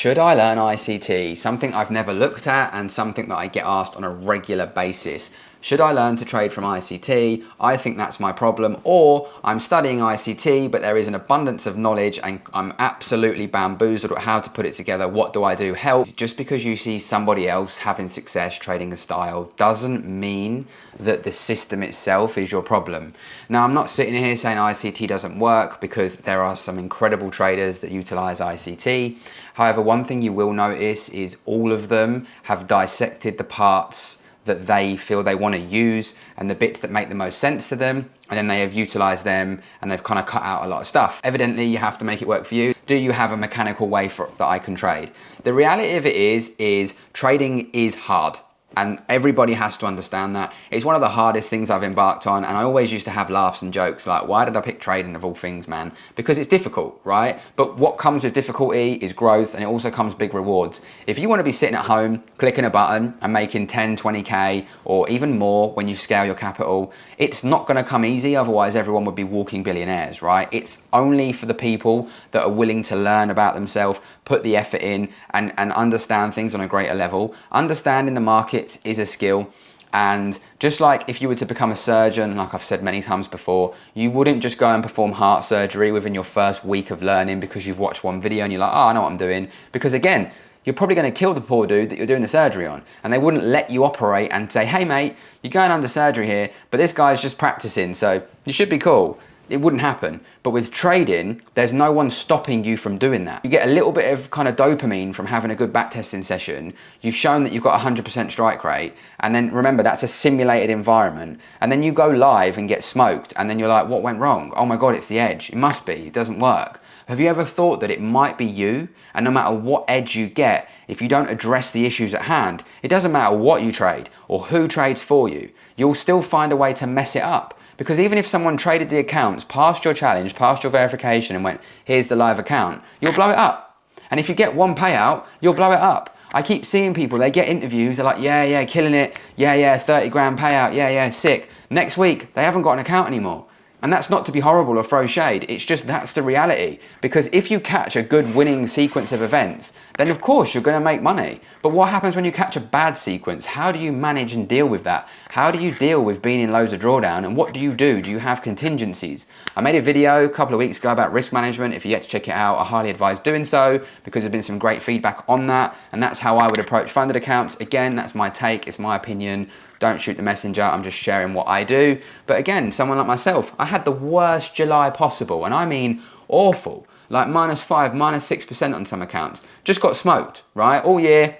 Should I learn ICT? Something I've never looked at and something that I get asked on a regular basis. Should I learn to trade from ICT? I think that's my problem. Or I'm studying ICT, but there is an abundance of knowledge and I'm absolutely bamboozled at how to put it together. What do I do? Help. Just because you see somebody else having success trading a style doesn't mean that the system itself is your problem. Now, I'm not sitting here saying ICT doesn't work, because there are some incredible traders that utilize ICT. However, one thing you will notice is all of them have dissected the parts that they feel they want to use and the bits that make the most sense to them, and then they have utilized them and they've kind of cut out a lot of stuff. Evidently, you have to make it work for you. Do you have a mechanical way that I can trade? The reality of it is trading is hard. And everybody has to understand that. It's one of the hardest things I've embarked on, and I always used to have laughs and jokes like, why did I pick trading of all things, man? Because it's difficult, right? But what comes with difficulty is growth, and it also comes big rewards. If you want to be sitting at home, clicking a button and making 10, 20K or even more when you scale your capital, it's not going to come easy, otherwise everyone would be walking billionaires, right? It's only for the people that are willing to learn about themselves, put the effort in, and understand things on a greater level. Understanding the market is a skill, and just like if you were to become a surgeon, like I've said many times before, you wouldn't just go and perform heart surgery within your first week of learning because you've watched one video and you're like, oh, I know what I'm doing. Because again, you're probably going to kill the poor dude that you're doing the surgery on, and they wouldn't let you operate and say, hey mate, you're going under surgery here, but this guy's just practicing, so you should be cool. It wouldn't happen. But with trading, there's no one stopping you from doing that. You get a little bit of kind of dopamine from having a good backtesting session. You've shown that you've got 100% strike rate. And then remember, that's a simulated environment. And then you go live and get smoked. And then you're like, what went wrong? Oh my God, it's the edge. It must be. It doesn't work. Have you ever thought that it might be you? And no matter what edge you get, if you don't address the issues at hand, it doesn't matter what you trade or who trades for you, you'll still find a way to mess it up. Because even if someone traded the accounts, passed your challenge, passed your verification and went, here's the live account, you'll blow it up. And if you get one payout, you'll blow it up. I keep seeing people, they get interviews, they're like, yeah, killing it. Yeah, 30 grand payout. Yeah, sick. Next week, they haven't got an account anymore. And that's not to be horrible or throw shade. It's just that's the reality. Because if you catch a good winning sequence of events, then of course you're going to make money. But what happens when you catch a bad sequence? How do you manage and deal with that? How do you deal with being in loads of drawdown? And what do you do? Do you have contingencies? I made a video a couple of weeks ago about risk management. If you yet to check it out, I highly advise doing so, because there's been some great feedback on that. And that's how I would approach funded accounts. Again, that's my take. It's my opinion. Don't shoot the messenger, I'm just sharing what I do. But again, someone like myself, I had the worst July possible, and I mean awful. Like -5, -6% on some accounts. Just got smoked, right? All year,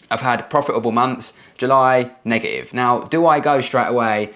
I've had profitable months. July, negative. Now, do I go straight away,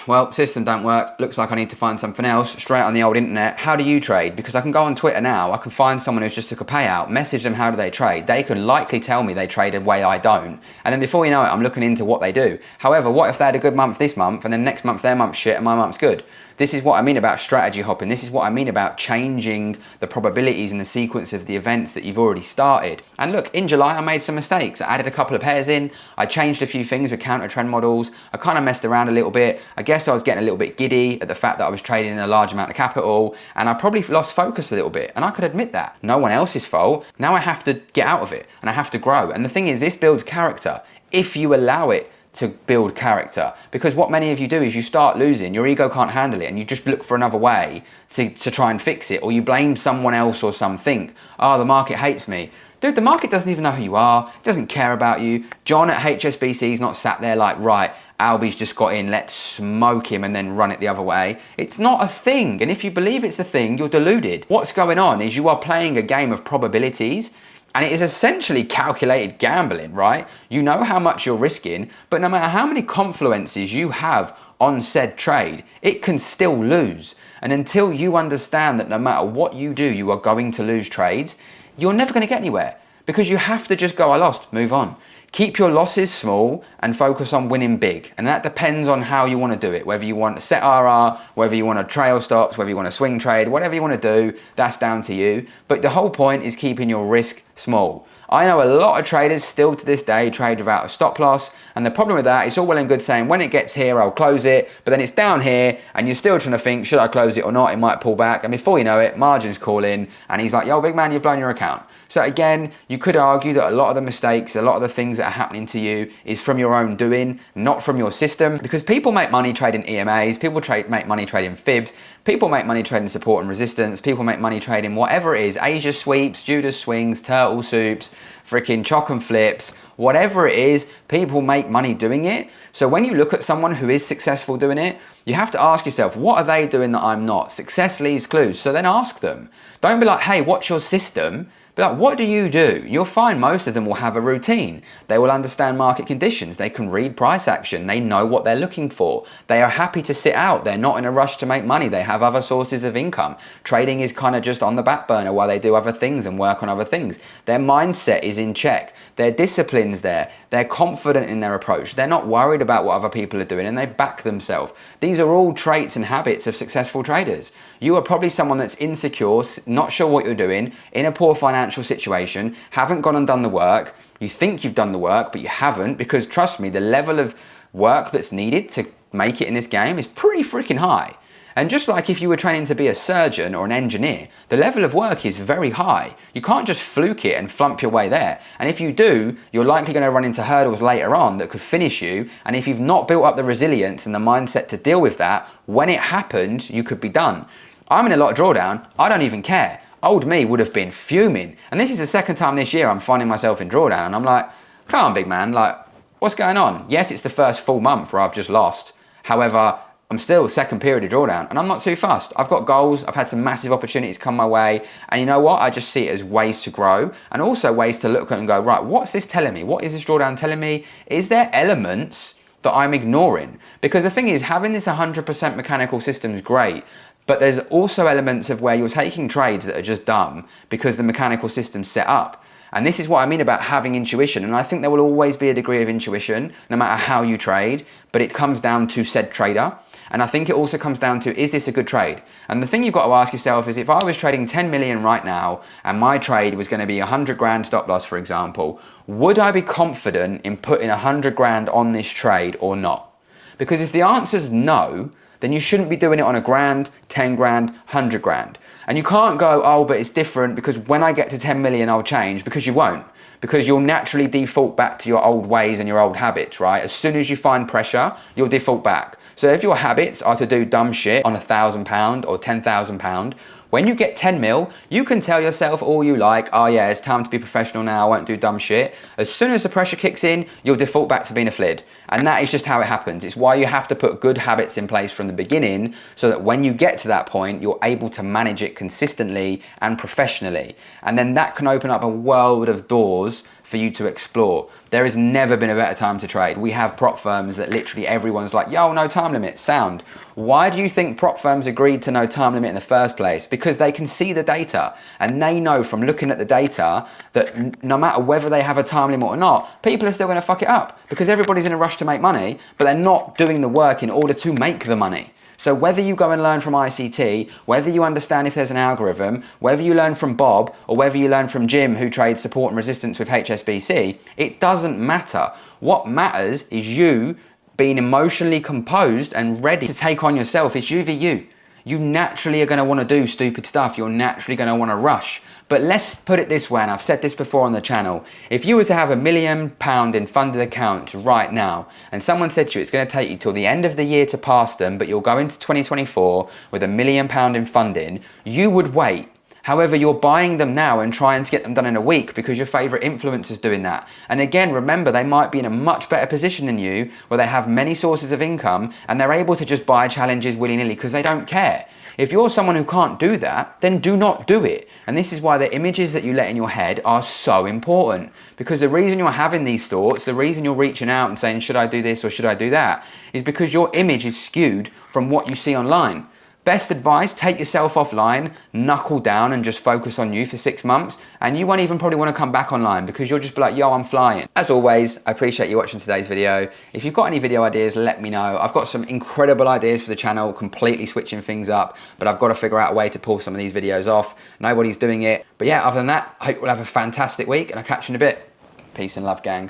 well, system don't work, looks like I need to find something else, straight on the old internet? How do you trade? Because I can go on Twitter now, I can find someone who's just took a payout, message them how do they trade. They could likely tell me they trade a way I don't. And then before you know it, I'm looking into what they do. However, what if they had a good month this month, and then next month their month's shit and my month's good? This is what I mean about strategy hopping. This is what I mean about changing the probabilities and the sequence of the events that you've already started. And look, in July, I made some mistakes. I added a couple of pairs in. I changed a few things with counter trend models. I kind of messed around a little bit. I guess I was getting a little bit giddy at the fact that I was trading in a large amount of capital, and I probably lost focus a little bit. And I could admit that. No one else's fault. Now I have to get out of it and I have to grow. And the thing is, this builds character if you allow it to build character. Because what many of you do is you start losing, your ego can't handle it, and you just look for another way to try and fix it, or you blame someone else or something. Oh, the market hates me. Dude, the market doesn't even know who you are. It doesn't care about you. John at HSBC is not sat there like, right, Albie's just got in, let's smoke him and then run it the other way. It's not a thing. And if you believe it's a thing, you're deluded. What's going on is you are playing a game of probabilities. And it is essentially calculated gambling, right? You know how much you're risking, but no matter how many confluences you have on said trade, it can still lose. And until you understand that no matter what you do, you are going to lose trades, you're never going to get anywhere, because you have to just go, I lost, move on. Keep your losses small and focus on winning big. And that depends on how you want to do it. Whether you want to set RR, whether you want to trail stops, whether you want to swing trade, whatever you want to do, that's down to you. But the whole point is keeping your risk small. I know a lot of traders still to this day trade without a stop loss, and the problem with that, it's all well and good saying when it gets here I'll close it, but then it's down here and you're still trying to think, should I close it or not? It might pull back, and before you know it, margin's calling and he's like, yo big man, you've blown your account. So again, you could argue that a lot of the mistakes, a lot of the things that are happening to you is from your own doing, not from your system, because people make money trading EMAs, people make money trading fibs, people make money trading support and resistance, people make money trading whatever it is, Asia sweeps, Judas swings, turtle soups, freaking chock and flips, whatever it is, people make money doing it. So when you look at someone who is successful doing it, you have to ask yourself, what are they doing that I'm not? Success leaves clues. So then ask them. Don't be like, hey, what's your system? Be like, what do you do? You'll find most of them will have a routine. They will understand market conditions. They can read price action. They know what they're looking for. They are happy to sit out. They're not in a rush to make money. They have other sources of income. Trading is kind of just on the back burner while they do other things and work on other things. Their mindset is in check. Their discipline's there. They're confident in their approach. They're not worried about what other people are doing and they back themselves. These are all traits and habits of successful traders. You are probably someone that's insecure, not sure what you're doing, in a poor financial situation, haven't gone and done the work. You think you've done the work, but you haven't, because trust me, the level of work that's needed to make it in this game is pretty freaking high. And just like if you were training to be a surgeon or an engineer, the level of work is very high. You can't just fluke it and flump your way there. And if you do, you're likely going to run into hurdles later on that could finish you. And if you've not built up the resilience and the mindset to deal with that, when it happens, you could be done. I'm in a lot of drawdown. I don't even care. Old me would have been fuming. And this is the second time this year I'm finding myself in drawdown. And I'm like, come on, big man. Like, what's going on? Yes, it's the first full month where I've just lost. However, I'm still second period of drawdown and I'm not too fussed. I've got goals. I've had some massive opportunities come my way. And you know what? I just see it as ways to grow and also ways to look at and go, right, what's this telling me? What is this drawdown telling me? Is there elements that I'm ignoring? Because the thing is, having this 100% mechanical system is great. But there's also elements of where you're taking trades that are just dumb because the mechanical system's set up. And this is what I mean about having intuition. And I think there will always be a degree of intuition, no matter how you trade, but it comes down to said trader. And I think it also comes down to, is this a good trade? And the thing you've got to ask yourself is, if I was trading 10 million right now and my trade was going to be 100 grand stop loss, for example, would I be confident in putting 100 grand on this trade or not? Because if the answer is no, then you shouldn't be doing it on a grand, 10 grand, 100 grand. And you can't go, oh, but it's different because when I get to 10 million, I'll change, because you won't. Because you'll naturally default back to your old ways and your old habits, right? As soon as you find pressure, you'll default back. So if your habits are to do dumb shit on £1,000 or £10,000, when you get 10 mil, you can tell yourself all you like, oh yeah, it's time to be professional now, I won't do dumb shit. As soon as the pressure kicks in, you'll default back to being a flid. And that is just how it happens. It's why you have to put good habits in place from the beginning so that when you get to that point, you're able to manage it consistently and professionally. And then that can open up a world of doors for you to explore. There has never been a better time to trade. We have prop firms that literally everyone's like, yo, no time limit, sound. Why do you think prop firms agreed to no time limit in the first place? Because they can see the data and they know from looking at the data that no matter whether they have a time limit or not, people are still gonna fuck it up because everybody's in a rush to make money, but they're not doing the work in order to make the money. So whether you go and learn from ICT, whether you understand if there's an algorithm, whether you learn from Bob, or whether you learn from Jim who trades support and resistance with HSBC, it doesn't matter. What matters is you being emotionally composed and ready to take on yourself. It's you v you. You naturally are going to want to do stupid stuff. You're naturally going to want to rush. But let's put it this way, and I've said this before on the channel. If you were to have £1 million in funded accounts right now, and someone said to you it's going to take you till the end of the year to pass them, but you'll go into 2024 with £1 million in funding, you would wait. However, you're buying them now and trying to get them done in a week because your favorite influencer's doing that. And again, remember, they might be in a much better position than you where they have many sources of income and they're able to just buy challenges willy-nilly because they don't care. If you're someone who can't do that, then do not do it. And this is why the images that you let in your head are so important. Because the reason you're having these thoughts, the reason you're reaching out and saying, should I do this or should I do that, is because your image is skewed from what you see online. Best advice, take yourself offline, knuckle down and just focus on you for 6 months, and you won't even probably want to come back online because you'll just be like, yo, I'm flying. As always, I appreciate you watching today's video. If you've got any video ideas, let me know. I've got some incredible ideas for the channel, completely switching things up, but I've got to figure out a way to pull some of these videos off. Nobody's doing it. But yeah, other than that, I hope you'll have a fantastic week, and I'll catch you in a bit. Peace and love, gang.